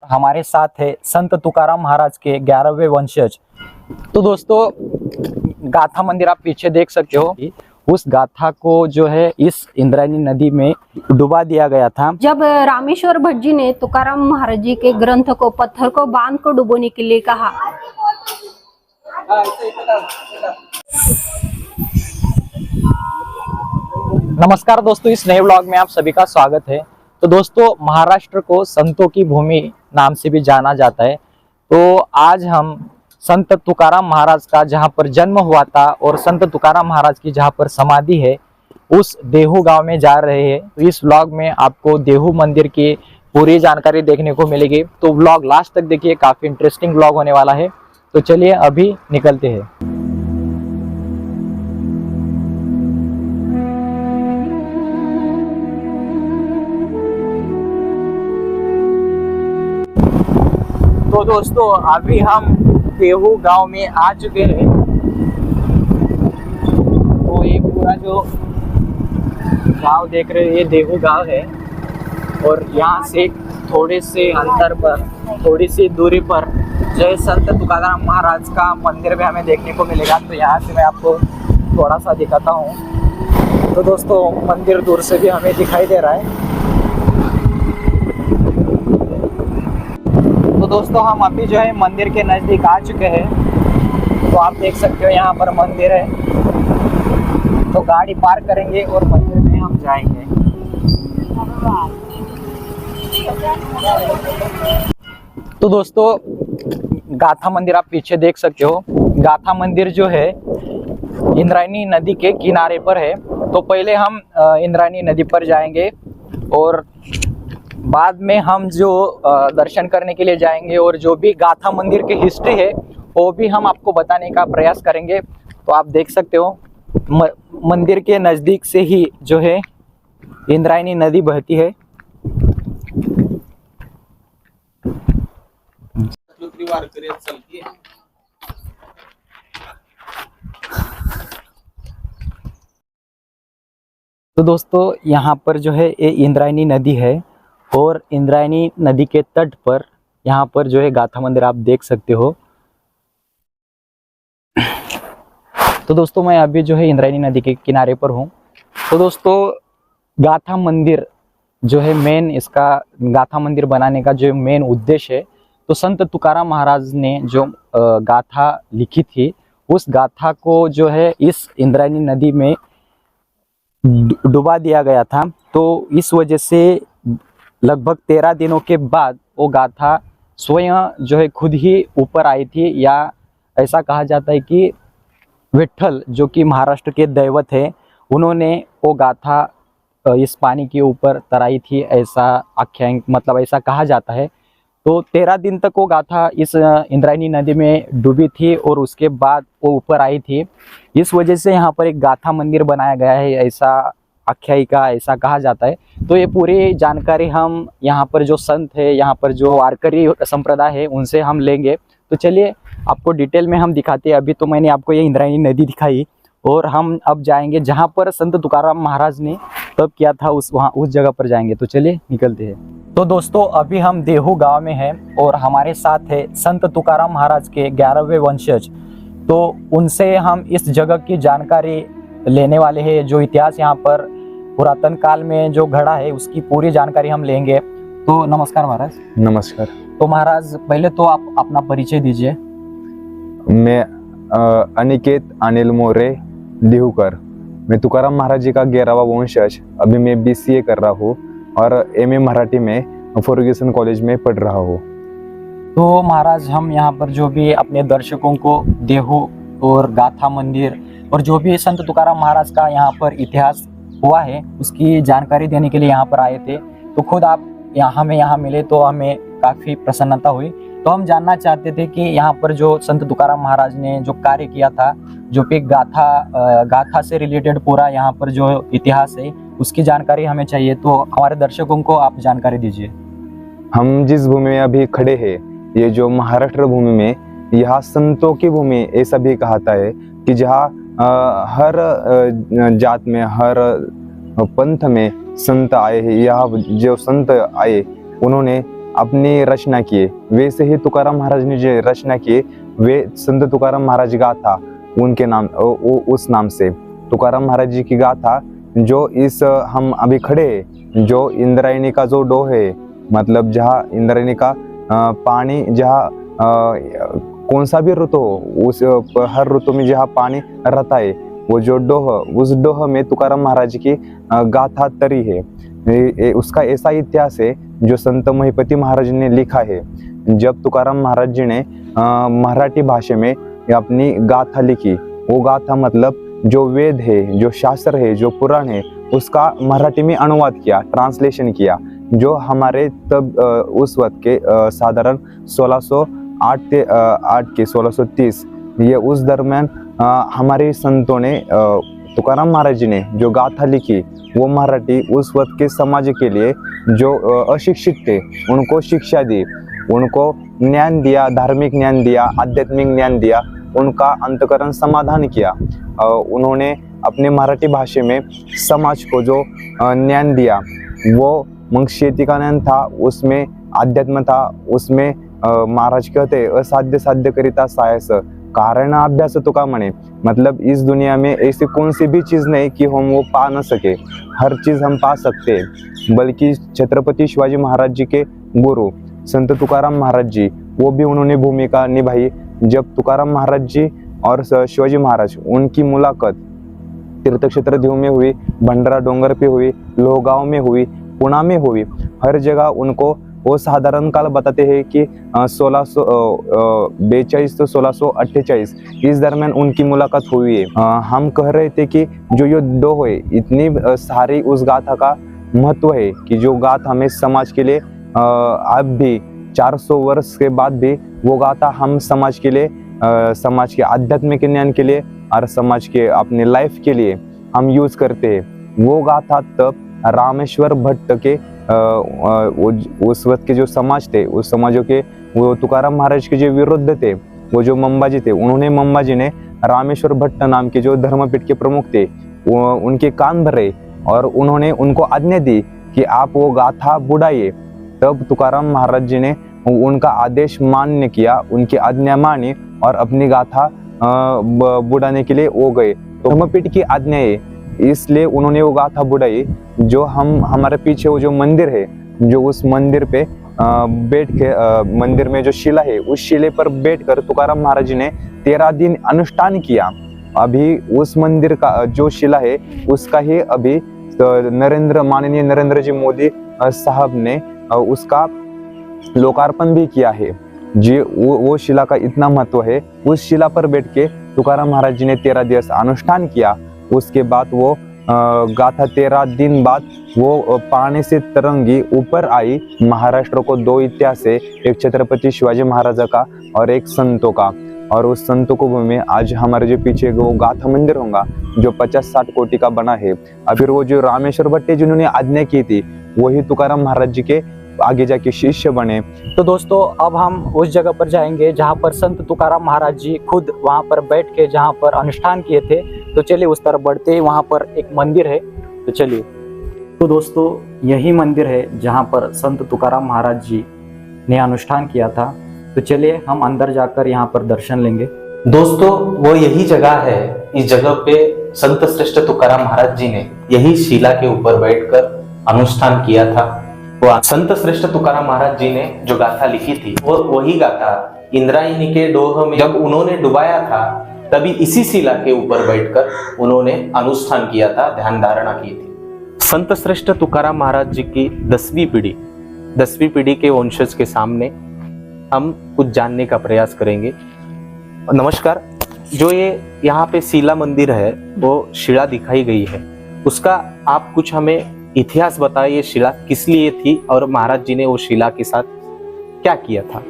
हमारे साथ है संत तुकाराम महाराज के 11वें वंशज। तो दोस्तों गाथा मंदिर आप पीछे देख सकते हो, उस गाथा को जो है इस इंद्रायणी नदी में डुबा दिया गया था। जब रामेश्वर भट्ट जी ने तुकाराम महाराज जी के ग्रंथ को पत्थर को बांध को डुबोने के लिए कहा। नमस्कार दोस्तों, इस नए व्लॉग में आप सभी का स्वागत है। तो दोस्तों महाराष्ट्र को संतों की भूमि नाम से भी जाना जाता है। तो आज हम संत तुकाराम महाराज का जहां पर जन्म हुआ था और संत तुकाराम महाराज की जहां पर समाधि है उस देहू गांव में जा रहे हैं। तो इस व्लॉग में आपको देहू मंदिर की पूरी जानकारी देखने को मिलेगी। तो व्लॉग लास्ट तक देखिए, काफी इंटरेस्टिंग व्लॉग होने वाला है। तो चलिए अभी निकलते हैं। तो दोस्तों अभी हम देहू गांव में आ चुके हैं। तो ये पूरा जो गांव देख रहे हैं ये देहू गांव है और यहाँ से थोड़े से अंतर पर, थोड़ी सी दूरी पर जय संत तुकाराम महाराज का मंदिर भी हमें देखने को मिलेगा। तो यहाँ से मैं आपको थोड़ा सा दिखाता हूँ। तो दोस्तों मंदिर दूर से भी हमें दिखाई दे रहा है। तो दोस्तों हम अभी जो है मंदिर के नज़दीक आ चुके हैं। तो आप देख सकते हो यहाँ पर मंदिर है। तो गाड़ी पार्क करेंगे और मंदिर में हम जाएंगे। तो दोस्तों गाथा मंदिर आप पीछे देख सकते हो। गाथा मंदिर जो है इंद्रायणी नदी के किनारे पर है। तो पहले हम इंद्रायणी नदी पर जाएंगे और बाद में हम जो दर्शन करने के लिए जाएंगे और जो भी गाथा मंदिर की हिस्ट्री है वो भी हम आपको बताने का प्रयास करेंगे। तो आप देख सकते हो मंदिर के नज़दीक से ही जो है इंद्रायणी नदी बहती है। तो दोस्तों यहाँ पर जो है ये इंद्रायणी नदी है और इंद्रायणी नदी के तट पर यहाँ पर जो है गाथा मंदिर आप देख सकते हो। तो दोस्तों मैं अभी जो है इंद्रायणी नदी के किनारे पर हूँ। तो दोस्तों गाथा मंदिर जो है मेन, इसका गाथा मंदिर बनाने का जो मेन उद्देश्य है, तो संत तुकाराम महाराज ने जो गाथा लिखी थी उस गाथा को जो है इस इंद्रायणी नदी में डुबा दिया गया था। तो इस वजह से लगभग 13 दिनों के बाद वो गाथा स्वयं जो है खुद ही ऊपर आई थी, या ऐसा कहा जाता है कि विट्ठल जो कि महाराष्ट्र के दैवत है उन्होंने वो गाथा इस पानी के ऊपर तराई थी, ऐसा आख्यान, मतलब ऐसा कहा जाता है। तो 13 दिन तक वो गाथा इस इंद्रायणी नदी में डूबी थी और उसके बाद वो ऊपर आई थी। इस वजह से यहाँ पर एक गाथा मंदिर बनाया गया है, ऐसा आख्यायिका, ऐसा कहा जाता है। तो ये पूरी जानकारी हम यहाँ पर जो संत है, यहाँ पर जो वारकरी संप्रदाय है उनसे हम लेंगे। तो चलिए आपको डिटेल में हम दिखाते हैं। अभी तो मैंने आपको ये इंद्रायणी नदी दिखाई और हम अब जाएंगे जहाँ पर संत तुकाराम महाराज ने तप किया था, उस जगह पर जाएंगे। तो चलिए निकलते हैं। तो दोस्तों अभी हम देहू गांव में हैं और हमारे साथ है संत तुकाराम महाराज के 11वें वंशज। तो उनसे हम इस जगह की जानकारी लेने वाले हैं। जो इतिहास यहाँ पर पुरातन काल में जो घड़ा है उसकी पूरी जानकारी हम लेंगे। तो नमस्कार महाराज। नमस्कार। तो महाराज पहले तो आप अपना परिचय दीजिए। मैं अनिकेत अनिल मोरे देहूकर, मैं तुकाराम महाराज जी का 11वां वंशज। अभी मैं BCA कर रहा हूँ और MA मराठी में फर्ग्यूसन कॉलेज में पढ़ रहा हूँ। तो महाराज हम यहाँ पर जो भी अपने दर्शकों को देहू और गाथा मंदिर और जो भी संत तुकाराम महाराज का यहाँ पर इतिहास हुआ है उसकी जानकारी देने के लिए यहाँ पर आए थे। तो खुद आप हमें यहाँ मिले तो हमें काफ़ी प्रसन्नता हुई। तो हम जानना चाहते थे कि यहाँ पर जो संत तुकाराम महाराज ने जो कार्य किया था, जो भी गाथा से रिलेटेड पूरा यहाँ पर जो इतिहास है उसकी जानकारी हमें चाहिए। तो हमारे दर्शकों को आप जानकारी दीजिए। हम जिस भूमि में अभी खड़े हैं, ये जो महाराष्ट्र भूमि में, यहाँ संतों की भूमि ऐसा भी कहता है कि जहाँ हर जात में, हर पंथ में संत आए हैं। यहाँ जो संत आए उन्होंने अपनी रचना किए, वैसे ही तुकाराम महाराज ने जो रचना किए वे संत तुकाराम महाराज गाथा उनके नाम उस नाम से तुकाराम महाराज जी की गाथा जो इस हम अभी खड़े हैं, जो इंद्रायणी का जो डोह है, मतलब जहाँ इंद्रायणी का पानी जहाँ कौन सा भी ऋतु हो उस हर ऋतु में जहाँ पानी रहता है वो जो डोह, उस डोह में तुकाराम महाराज की गाथा तरी है। उसका ऐसा इतिहास है जो संत महिपति महाराज ने लिखा है। जब तुकाराम महाराज जी ने मराठी भाषा में अपनी गाथा लिखी, वो गाथा मतलब जो वेद है, जो शास्त्र है, जो पुराण है, उसका मराठी में अनुवाद किया, ट्रांसलेशन किया, जो हमारे तब उस वक्त के साधारण 1608 के 1630 ये उस दरमियान हमारे संतों ने तुकाराम महाराज जी ने जो गाथा लिखी वो मराठी उस वक्त के समाज के लिए जो अशिक्षित थे उनको शिक्षा दी, उनको ज्ञान दिया, धार्मिक ज्ञान दिया, आध्यात्मिक ज्ञान दिया, उनका अंतकरण समाधान किया। उन्होंने अपने मराठी भाषा में समाज को जो ज्ञान दिया वो मग शेती का ज्ञान था, उसमें अध्यात्म था, उसमें महाराज कहते असाध्य साध्य करिता सायस कारण अभ्यास तो का मने, मतलब इस दुनिया में ऐसी कौन सी भी चीज नहीं कि हम वो पा न सके, हर चीज हम पा सकते हैं। बल्कि छत्रपति शिवाजी महाराज जी के गुरु संत तुकाराम महाराज जी वो भी उन्होंने भूमिका निभाई। जब तुकाराम महाराज जी और शिवाजी महाराज उनकी मुलाकात तीर्थ क्षेत्र दीव में हुई, भंडारा डोंगर पे हुई, लोहगांव में हुई, पुणे में हुई, हर जगह उनको वो साधारण काल बताते हैं कि 1642 तो 1648 इस दरमियान उनकी मुलाकात हुई है। हम कह रहे थे कि जो ये डोह है इतनी सारी उस गाथा का महत्व है कि जो गाथा हमें समाज के लिए अब भी 400 वर्ष के बाद भी वो गाथा हम समाज के लिए, समाज के आध्यात्मिक ज्ञान के लिए और समाज के अपने लाइफ के लिए हम यूज करते हैं। वो गाथा तब रामेश्वर भट्ट के उस वक्त के जो समाज थे उस समाजों के वो तुकाराम महाराज के जो विरुद्ध थे, वो जो मंबाजी थे, उन्होंने मंबाजी ने रामेश्वर भट्ट नाम के जो धर्मपीठ के प्रमुख थे वो उनके कान भरे और उन्होंने उनको आज्ञा दी कि आप वो गाथा बुढ़ाइए। तब तुकाराम महाराज जी ने उनका आदेश मान्य किया, उनकी आज्ञा मानी और अपनी गाथा बुढ़ाने के लिए वो गए। तो धर्मपीठ की आज्ञा है इसलिए उन्होंने वो गाथा बुढ़ाई। जो हमारे पीछे वो जो मंदिर है, जो उस मंदिर पे बैठ के मंदिर में जो शिला है उस शिले पर बैठकर तुकाराम महाराज जी ने 13 दिन अनुष्ठान किया। अभी उस मंदिर का जो शिला है उसका ही अभी माननीय नरेंद्र जी मोदी साहब ने उसका लोकार्पण भी किया है। जी वो शिला का इतना महत्व है। उस शिला पर बैठ के तुकाराम महाराज जी ने 13 दिवस अनुष्ठान किया। उसके बाद वो गाथा 13 दिन बाद वो पानी से तरंगी ऊपर आई। महाराष्ट्र को 2 इतिहास है, एक छत्रपति शिवाजी महाराज का और एक संतों का। और उस संतों को में आज हमारे जो पीछे वो गाथा मंदिर होगा जो 50-60 कोटि का बना है। और फिर वो जो रामेश्वर भट्ट जिन्होंने आज्ञा की थी वही तुकाराम महाराज जी के आगे जाके शिष्य बने। तो दोस्तों अब हम उस जगह पर जाएंगे जहाँ पर संत तुकाराम महाराज जी खुद वहाँ पर बैठ के जहाँ पर अनुष्ठान किए थे। तो चलिए उस तरफ बढ़ते हैं, वहाँ पर एक मंदिर है, तो चलिए। तो दोस्तों यही मंदिर है जहाँ पर संत तुकाराम महाराज जी ने अनुष्ठान किया था। तो चलिए हम अंदर जाकर यहाँ पर दर्शन लेंगे। दोस्तों वो यही जगह है, इस जगह पे संत श्रेष्ठ तुकाराम महाराज जी ने यही शिला के ऊपर बैठकर अनुष्ठान किया था। वो संत श्रेष्ठ तुकाराम महाराज जी ने जो गाथा लिखी थी वो वही गाथा इंद्रायणी के डोह में जब उन्होंने डुबाया था तभी इसी शिला के ऊपर बैठकर उन्होंने अनुष्ठान किया था, ध्यान धारणा की थी। संत श्रेष्ठ तुकाराम महाराज जी की 10वीं पीढ़ी के वंशज के सामने हम कुछ जानने का प्रयास करेंगे। नमस्कार, जो ये यहाँ पे शिला मंदिर है वो शिला दिखाई गई है, उसका आप कुछ हमें इतिहास बताइए। शिला किस लिए थी और महाराज जी ने वो शिला के साथ क्या किया था?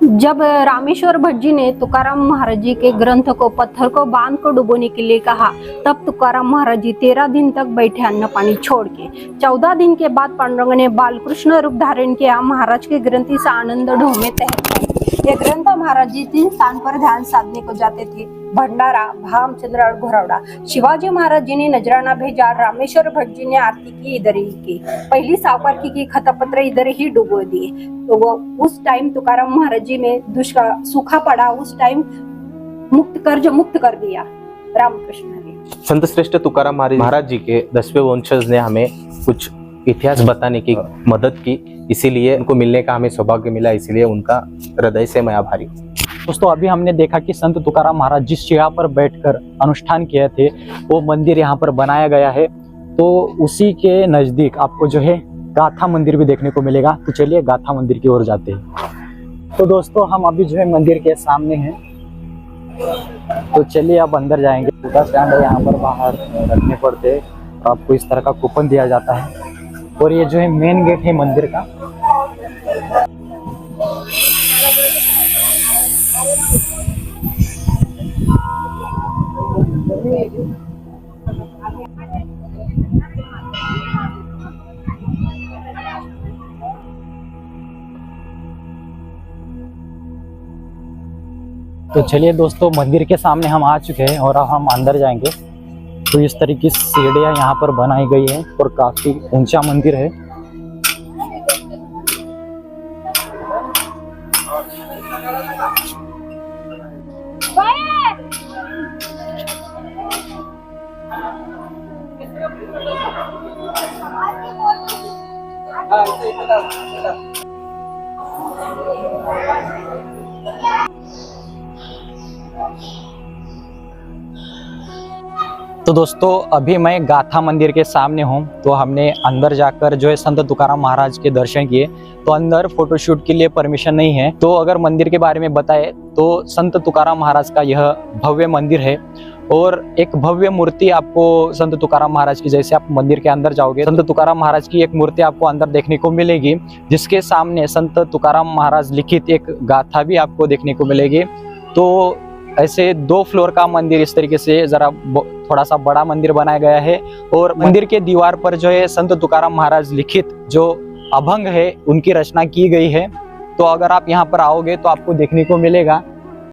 जब रामेश्वर भट्ट जी ने तुकाराम महाराज जी के ग्रंथ को पत्थर को बांध को डुबोने के लिए कहा, तब तुकाराम महाराज जी 13 दिन तक बैठे अन्न पानी छोड़ के। 14 दिन के बाद पांडुरंग ने बालकृष्ण रूप धारण किया। महाराज के ग्रंथी से आनंद ढो में तहत ये ग्रंथ महाराज जी 3 स्थान पर ध्यान साधने को जाते थे। भंडारा, भामचंद्र और घोरवड़ा। शिवाजी महाराज जी ने नजराना भेजा, रामेश्वर भट्ट जी ने आरती की इधर ही की, पहली सावकारकी की खतापत्र इधर ही डुबो दिए। तो वो उस टाइम तुकाराम महाराज जी में दुष्काळ सूखा पड़ा, उस टाइम कर्ज मुक्त कर दिया। रामकृष्ण हरी। संत श्रेष्ठ तुकाराम महाराज जी के 10वें वंशज ने हमें कुछ इतिहास बताने की मदद की, इसीलिए उनको मिलने का हमें सौभाग्य मिला, इसीलिए उनका हृदय से मैं आभारी हूँ। दोस्तों अभी हमने देखा कि संत तुकाराम महाराज जिस जगह पर बैठकर अनुष्ठान किए थे वो मंदिर यहाँ पर बनाया गया है। तो उसी के नजदीक आपको जो है गाथा मंदिर भी देखने को मिलेगा। तो चलिए गाथा मंदिर की ओर जाते हैं। तो दोस्तों हम अभी जो है मंदिर के सामने हैं, तो चलिए अब अंदर जाएंगे। छोटा स्टैंड है, यहाँ पर बाहर रखने पड़ते हैं, आपको इस तरह का कूपन दिया जाता है। और ये जो है मेन गेट है मंदिर का। तो चलिए दोस्तों मंदिर के सामने हम आ चुके हैं और अब हम अंदर जाएंगे। तो इस तरह की सीढ़ियाँ यहाँ पर बनाई गई है और काफी ऊंचा मंदिर है। तो दोस्तों अभी मैं गाथा मंदिर के सामने हूँ। तो हमने अंदर जाकर जो है संत तुकाराम महाराज के दर्शन किए। तो अंदर फोटोशूट के लिए परमिशन नहीं है। तो अगर मंदिर के बारे में बताए तो संत तुकाराम महाराज का यह भव्य मंदिर है और एक भव्य मूर्ति आपको संत तुकाराम महाराज की, जैसे आप मंदिर के अंदर जाओगे संत तुकाराम महाराज की एक मूर्ति आपको अंदर देखने को मिलेगी, जिसके सामने संत तुकाराम महाराज लिखित एक गाथा भी आपको देखने को मिलेगी। तो ऐसे 2 फ्लोर का मंदिर इस तरीके से जरा थोड़ा सा बड़ा मंदिर बनाया गया है और मंदिर के दीवार पर जो है संत तुकाराम महाराज लिखित जो अभंग है उनकी रचना की गई है। तो अगर आप यहाँ पर आओगे तो आपको देखने को मिलेगा